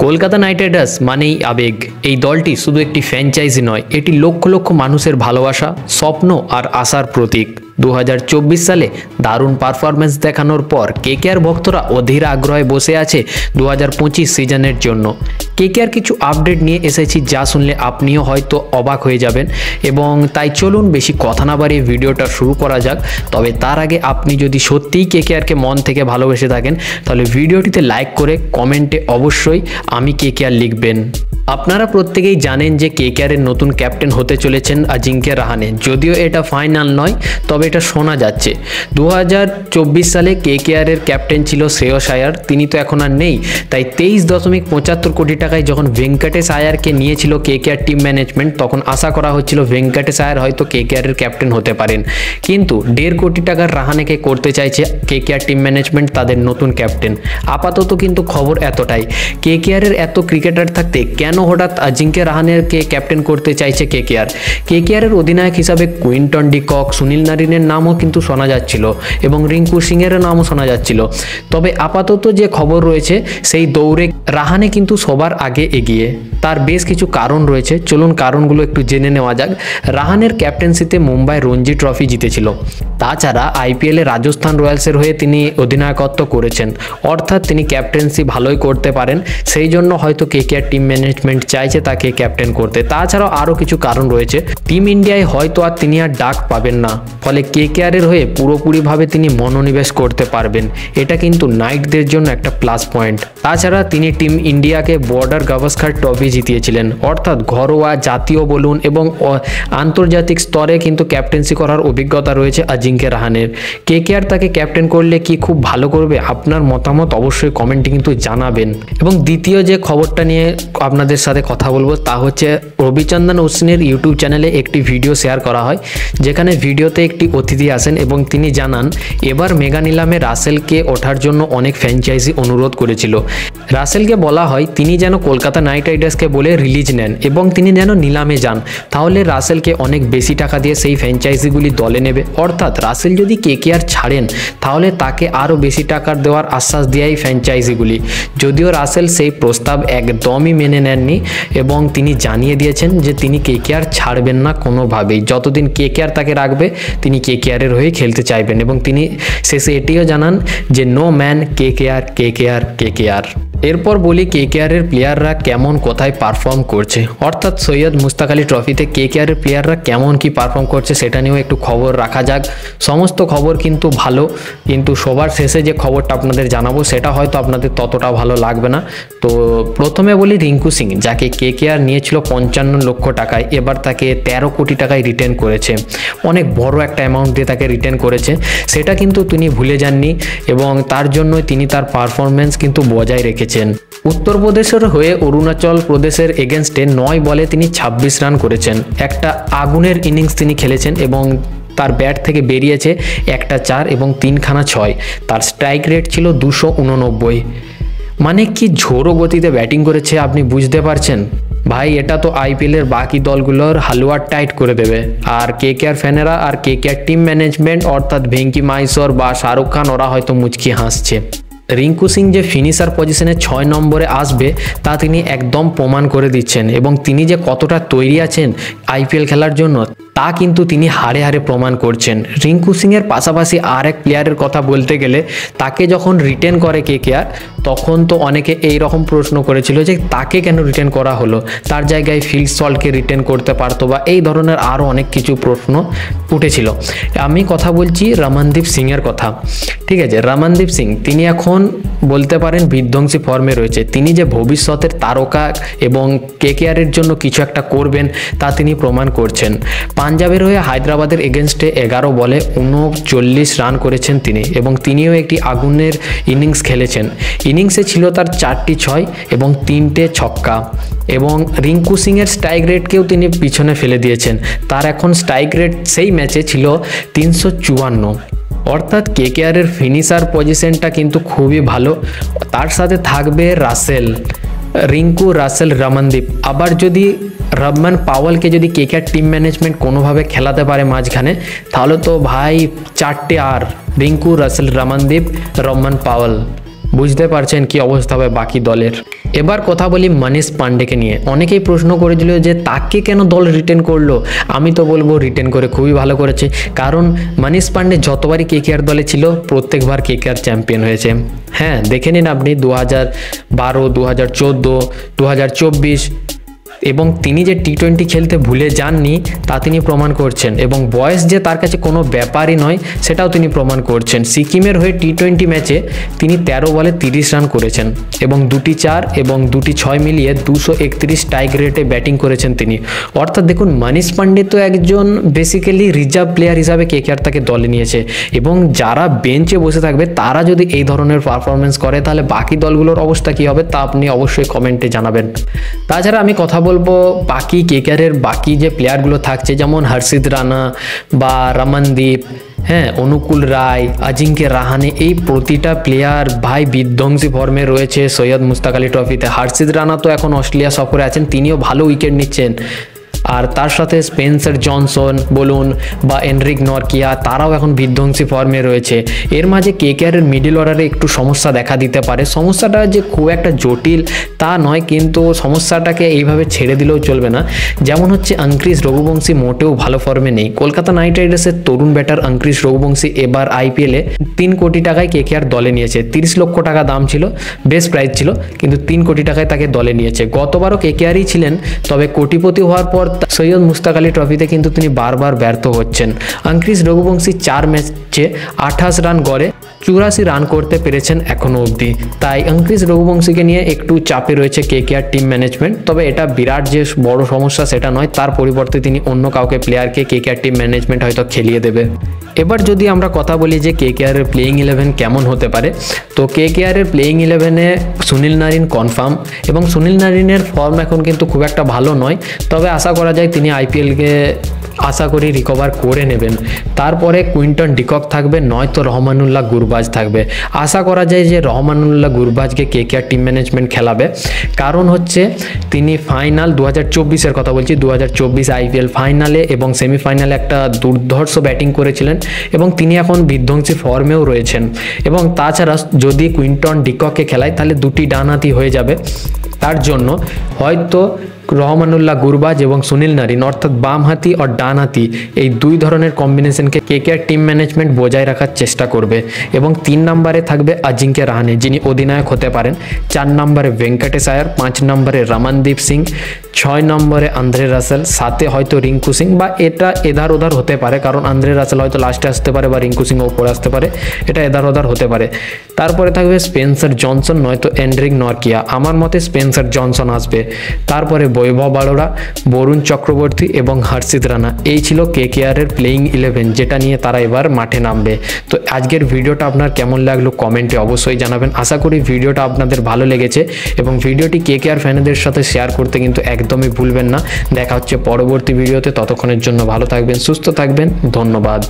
Kolkata night Riders মানেই আবেগ। এই দলটি শুধু একটি ফ্র্যাঞ্চাইজি নয়, এটি লক্ষ লক্ষ মানুষের ভালোবাসা, স্বপ্ন আর আশার প্রতীক। 2024 সালে দারুণ পারফরমেন্স দেখানোর পর কেকেআর ভক্তরা অধীর আগ্রহে বসে আছে 2025 সিজনের জন্য। কেকেআর কিছু আপডেট নিয়ে এসেছি যা শুনলে আপনিও হয়তো অবাক হয়ে যাবেন, এবং তাই চলুন বেশি কথা না বাড়িয়ে ভিডিওটা শুরু করা যাক। তবে তার আগে আপনি যদি সত্যিই কেকেআরকে মন থেকে ভালোবেসে থাকেন তাহলে ভিডিওটিতে লাইক করে কমেন্টে অবশ্যই আমি কেকেআর লিখবেন। আপনারা প্রত্যেকেই জানেন যে কেকেআরের নতুন ক্যাপ্টেন হতে চলেছেন অজিঙ্ক্য রাহানে। যদিও এটা ফাইনাল নয়, তবে এটা শোনা যাচ্ছে। 2024 সালে কেকেআরের ক্যাপ্টেন ছিল শ্রেয়স আয়ার, তিনি তো এখন আর নেই। তাই 23.75 কোটি টাকায় যখন ভেঙ্কটেশ আয়ারকে নিয়েছিল কেকেআর টিম ম্যানেজমেন্ট, তখন আশা করা হচ্ছিল ভেঙ্কটেশ আয়ার হয়তো কেকেআরের ক্যাপ্টেন হতে পারেন। কিন্তু 1.5 কোটি টাকার রাহানেকে করতে চাইছে কেকেআর টিম ম্যানেজমেন্ট তাদের নতুন ক্যাপ্টেন। আপাতত কিন্তু খবর এতটাই। কেকেআরের এত ক্রিকেটার থাকতে কেন হঠাৎ অজিঙ্ক্য রাহানেকে ক্যাপ্টেন করতে চাইছে কেকেআর? কেকেআরের অধিনায়ক হিসাবে কুইন্টন ডি কক, সুনীল নারিনের নামও কিন্তু শোনা যাচ্ছিল এবং রিঙ্কু সিংয়ের নামও শোনা যাচ্ছিল। তবে আপাতত যে খবর রয়েছে সেই দৌড়ে রাহানে কিন্তু সবার আগে এগিয়ে। তার বেশ কিছু কারণ রয়েছে, চলুন কারণগুলো একটু জেনে নেওয়া যাক। রাহানের ক্যাপ্টেন্সিতে মুম্বাই রঞ্জি ট্রফি জিতেছিল। তাছাড়া আইপিএলে রাজস্থান রয়্যালসের হয়ে তিনি অধিনায়কত্ব করেছেন, অর্থাৎ তিনি ক্যাপ্টেন্সি ভালোই করতে পারেন। সেই জন্য হয়তো কেকেআর টিম ম্যানেজমেন্ট চাইছে তাকে ক্যাপ্টেন করতে। তাছাড়াও আরও কিছু কারণ রয়েছে। টিম ইন্ডিয়ায় হয়তো আর তিনি আর ডাক পাবেন না, ফলে কেকেআরের হয়ে পুরোপুরিভাবে তিনি মনোনিবেশ করতে পারবেন। এটা কিন্তু নাইটদের জন্য একটা প্লাস পয়েন্ট। তাছাড়া তিনি টিম ইন্ডিয়াকে বর্ডার গাভাস্কার ট্রফি জিতিয়েছিলেন, অর্থাৎ ঘরোয়া, জাতীয় বলুন এবং আন্তর্জাতিক স্তরে কিন্তু ক্যাপ্টেন্সি করার অভিজ্ঞতা রয়েছে অজিঙ্ক্য রাহানের। কেকেআর তাকে ক্যাপ্টেন করলে কি খুব ভালো করবে? আপনার মতামত অবশ্যই কমেন্টে কিন্তু জানাবেন। এবং দ্বিতীয় যে খবরটা নিয়ে আপনাদের সাথে কথা বলবো তা হচ্ছে রবিচন্দ্রন অশ্বিনের ইউটিউব চ্যানেলে একটি ভিডিও শেয়ার করা হয়, যেখানে ভিডিওতে একটি অতিথি আসেন এবং তিনি জানান এবার মেগা নিলামে রাসেলকে ওঠার জন্য অনেক ফ্র্যাঞ্চাইজি অনুরোধ করেছিল। রাসেলকে বলা হয় তিনি যেন কলকাতা নাইট রাইডার্সকে বলে রিলিজ নেন এবং তিনি যেন নিলামে যান, তাহলে রাসেলকে অনেক বেশি টাকা দিয়ে সেই ফ্র্যাঞ্চাইজিগুলি দলে নেবে। অর্থাৎ রাসেল যদি কেকেআর ছাড়েন তাহলে তাকে আরও বেশি টাকা দেওয়ার আশ্বাস দেয় ফ্র্যাঞ্চাইজিগুলি। যদিও রাসেল সেই প্রস্তাব একদমই মেনে নেননি এবং তিনি জানিয়ে দিয়েছেন যে তিনি কেকেআর ছাড়বেন না কোনোভাবেই। যতদিন কেকেআর তাকে রাখবে তিনি কেকেআরের হয়ে খেলতে চাইবেন, এবং তিনি শেষে এটিও জানান যে no man KKR, KKR, KKR. এরপর বলি কেকেআরের প্লেয়াররা কেমন কোথায় পারফর্ম করছে, অর্থাৎ সৈয়দ মুশতাক আলী ট্রফিতে কেকেআরের প্লেয়াররা কেমন কি পারফর্ম করছে সেটা নিয়েও একটু খবর রাখা যাক। সমস্ত খবর কিন্তু ভালো, কিন্তু সবার শেষে যে খবরটা আপনাদের জানাবো সেটা হয়তো আপনাদের ততটা ভালো লাগবে না। তো প্রথমে বলি রিঙ্কু সিং, যাকে কেকেআর নিয়েছিল 55 লক্ষ টাকায়, এবার তাকে 13 কোটি টাকায় রিটার্ন করেছে। অনেক বড় একটা অ্যামাউন্ট দিয়ে তাকে রিটার্ন করেছে, সেটা কিন্তু তিনি ভুলে যাননি এবং তার জন্য তিনি তার পারফরমেন্স কিন্তু বজায় রেখেছেন। উত্তরপ্রদেশের হয়ে অরুণাচল প্রদেশের এগেনস্টে 9 বলে তিনি 26 রান করেছেন। একটা আগুনের ইনিংস তিনি খেলেছেন এবং তার ব্যাট থেকে বেরিয়েছে একটা 4 এবং 3খানা 6। তার স্ট্রাইক রেট ছিল 289। মানে কি ঝোড়ো গতিতে ব্যাটিং করেছে, আপনি বুঝতে পারছেন ভাই। এটা তো আইপিএলের বাকি দলগুলোর হালুয়া টাইট করে দেবে। আর কেকেআর ফ্যানেরা আর কেকেআর টিম ম্যানেজমেন্ট অর্থাৎ ভেঙ্কি মাইসর বা শাহরুখ খান ওরা হয়তো মুচকি হাসছে। রিঙ্কু সিং যে ফিনিশার পজিশনে 6 নম্বরে আসবে তা তিনি একদম প্রমাণ করে দিচ্ছেন, এবং তিনি যে কতটা তৈরি আছেন আইপিএল খেলার জন্য তা কিন্তু তিনি হারে হারে প্রমাণ করছেন। রিঙ্কু সিংয়ের পাশাপাশি আর এক প্লেয়ারের কথা বলতে গেলে, তাকে যখন রিটেন করে কেকেআর তখন তো অনেকে এই রকম প্রশ্ন করেছিল যে তাকে কেন রিটেন করা হলো, তার জায়গায় ফিল সল্টকে রিটেন করতে পারতো, বা এই ধরনের আরও অনেক কিছু প্রশ্ন উঠেছিল। আমি কথা বলছি রমনদীপ সিংয়ের কথা। ঠিক আছে, রমনদীপ সিং তিনি এখন বলতে পারেন বিধ্বংসী ফর্মে রয়েছে। তিনি যে ভবিষ্যতের তারকা এবং কেকেআরের জন্য কিছু একটা করবেন তা তিনি প্রমাণ করছেন। পাঞ্জাবের হয়ে হায়দ্রাবাদের এগেনস্টে 11 বলে 39 রান করেছেন তিনি, এবং তিনিও একটি আগুনের ইনিংস খেলেছেন। ইনিংসে ছিল তার 4টি 6 এবং 3টে ছক্কা, এবং রিঙ্কু সিংয়ের স্ট্রাইক রেটকেও তিনি পিছনে ফেলে দিয়েছেন। তার এখন স্ট্রাইক রেট সেই ম্যাচে ছিল 354। অর্থাৎ কেকেআরের ফিনিশার পজিশনটা কিন্তু খুবই ভালো। তার সাথে থাকবে রাসেল, রিঙ্কু, রাসেল, রমনদীপ। আবার যদি রহমান পাওয়ালকে যদি কেকেআর টিম ম্যানেজমেন্ট কোনোভাবে খেলাতে পারে মাঝখানে, তাহলে তো ভাই 4টে আর রিঙ্কু, রাসেল, রমনদীপ, রহমান পাওয়াল। বুঝতে পারছেন কি অবস্থা হবে বাকি দলের। এবার কথা বলি মনীষ পান্ডেকে নিয়ে। অনেকেই প্রশ্ন করেছিল যে তাকে কেন দল রিটেন করলো। আমি তো বলবো রিটেন করে খুবই ভালো করেছে, কারণ মনীষ পান্ডে যতবারই কেকেআর দলে ছিল প্রত্যেকবার কেকেআর চ্যাম্পিয়ন হয়েছে। হ্যাঁ, দেখে নিন আপনি 2012, 2014, 2024 এবং তিনি যে টি20 খেলতে ভুলে যাননি তা তিনি প্রমাণ করছেন, এবং বয়স যে তার কাছে কোনো ব্যাপারই নয় সেটাও তিনি প্রমাণ করছেন। সিকিমের হয়ে টি20 ম্যাচে তিনি 13 বলে 30 রান করেছেন এবং 2টি 4 এবং 2টি 6 মিলিয়ে 231 স্ট্রাইক রেটে ব্যাটিং করেছেন তিনি। অর্থাৎ দেখুন, মনীষ পান্ডে তো একজন বেসিক্যালি রিজার্ভ প্লেয়ার হিসাবে কেকেআর তাকে দলে নিয়েছে, এবং যারা বেঞ্চে বসে থাকবে তারা যদি এই ধরনের পারফরমেন্স করে তাহলে বাকি দলগুলোর অবস্থা কী হবে তা আপনি অবশ্যই কমেন্টে জানাবেন। তাছাড়া আমি কথা বলবো বাকি কেকেআরের বাকি যে প্লেয়ারগুলো থাকছে, যেমন হর্ষিত রানা বা রমনদীপ, হ্যাঁ, অনুকূল রায়, আজিঙ্ক্য রাহানে, এই প্রতিটা প্লেয়ার ভাই বিধ্বংসী ফর্মে রয়েছে সৈয়দ মুশতাক আলী ট্রফিতে। হর্ষিত রানা তো এখন অস্ট্রেলিয়া সফরে আছেন, তিনিও ভালো উইকেট নিচ্ছেন। আর তার সাথে স্পেন্সার জনসন বলুন বা এনরিক নরকিয়া, তারাও এখন বিধ্বংসী ফর্মে রয়েছে। এর মাঝে কেকেআরের মিডল অর্ডারে একটু সমস্যা দেখা দিতে পারে। সমস্যাটা যে খুব একটা জটিল তা নয়, কিন্তু সমস্যাটাকে এইভাবে ছেড়ে দিলেও চলবে না। যেমন হচ্ছে অঙ্কৃশ রঘুবংশী মোটেও ভালো ফর্মে নেই। কলকাতা নাইট রাইডার্সের তরুণ ব্যাটার অঙ্কৃশ রঘুবংশী এবার আইপিএলে 3 কোটি টাকায় কেকেআর দলে নিয়েছে। 30 লক্ষ টাকা দাম ছিল, বেস্ট প্রাইস ছিল, কিন্তু 3 কোটি টাকায় তাকে দলে নিয়েছে। গতবারও কেকেআরই ছিলেন, তবে কোটিপতি হওয়ার পর সৈয়দ মুশতাক আলী ট্রফিতে কিন্তু তিনি বারবার ব্যর্থ হচ্ছেন। অঙ্কৃশ রঘুবংশী 4 ম্যাচে 28 রান গড়ে 84 রান করতে পেরেছেন এখনও অবধি। তাই অঙ্কৃশ রঘুবংশীকে নিয়ে একটু চাপে রয়েছে কেকেআর টিম ম্যানেজমেন্ট। তবে এটা বিরাট যে বড় সমস্যা সেটা নয়, তার পরিবর্তে তিনি অন্য কাউকে প্লেয়ারকে কেকেআর টিম ম্যানেজমেন্ট হয়তো খেলিয়ে দেবে। এবার যদি আমরা কথা বলি যে কেকেআরের প্লেয়িং 11 কেমন হতে পারে, তো কেকেআরের প্লেয়িং 11-এ সুনীল নারিন কনফার্ম, এবং সুনীল নারিনের ফর্ম এখন কিন্তু খুব একটা ভালো নয়, তবে আশা করা যায় তিনি আইপিএলকে আশা করি রিকভার করে নেবেন। তারপরে কুইন্টন ডিকক থাকবে, নয়তো রহমানুল্লাহ গুরবাজ থাকবে। আশা করা যায় যে রহমানুল্লাহ গুরবাজকে কেকেআর টিম ম্যানেজমেন্ট খেলাবে, কারণ হচ্ছে তিনি ফাইনাল 2024-এর কথা বলছি, 2024 আইপিএল ফাইনালে এবং সেমিফাইনালে একটা দুর্ধর্ষ ব্যাটিং করেছিলেন, এবং তিনি এখন বিধ্বংসী ফর্মেও রয়েছেন। এবং তাছাড়া যদি কুইন্টন ডিককে খেলায় তাহলে 2টি ডানহাতি হয়ে যাবে। তার জন্য হয়তো রহমানুল্লাহ গুরবাজ এবং সুনীল নারিন, অর্থাৎ বামহাতি আর ডানহাতি, এই 2 ধরনের কম্বিনেশনকে কেকেআর টিম ম্যানেজমেন্ট বজায় রাখার চেষ্টা করবে। এবং 3 নম্বরে থাকবে আজিঙ্ক্য রাহানে, যিনি অধিনায়ক হতে পারেন। 4 নম্বরে ভেঙ্কটেশ আয়ার, 5 নম্বরে রমনদীপ সিং, 6 নম্বরে আন্দ্রে রাসেল, 7-এ হয়তো রিঙ্কু সিং, বা এটা এধার ওধার হতে পারে, কারণ আন্দ্রে রাসেল হয়তো লাস্টে আসতে পারে বা রিঙ্কু সিং ওপরে আসতে পারে, এটা এধার ওধার হতে পারে। তারপরে থাকবে স্পেন্সার জনসন, নয়তো এনরিক নরকিয়া। আমার মতে স্পেন্সার জনসন আসবে। তারপরে বৈভব বাড়োরা, বরুণ চক্রবর্তী এবং হর্ষিত রানা। এই ছিল কেকেআরের প্লেয়িং 11, যেটা নিয়ে তারা এবার মাঠে নামবে। তো আজকের ভিডিওটা আপনার কেমন লাগলো কমেন্টে অবশ্যই জানাবেন। আশা করি ভিডিওটা আপনাদের ভালো লেগেছে, এবং ভিডিওটি কেকেআর ফ্যানদের সাথে শেয়ার করতে কিন্তু একদমই ভুলবেন না। দেখা হচ্ছে পরবর্তী ভিডিওতে, ততক্ষণের জন্য ভালো থাকবেন, সুস্থ থাকবেন, ধন্যবাদ।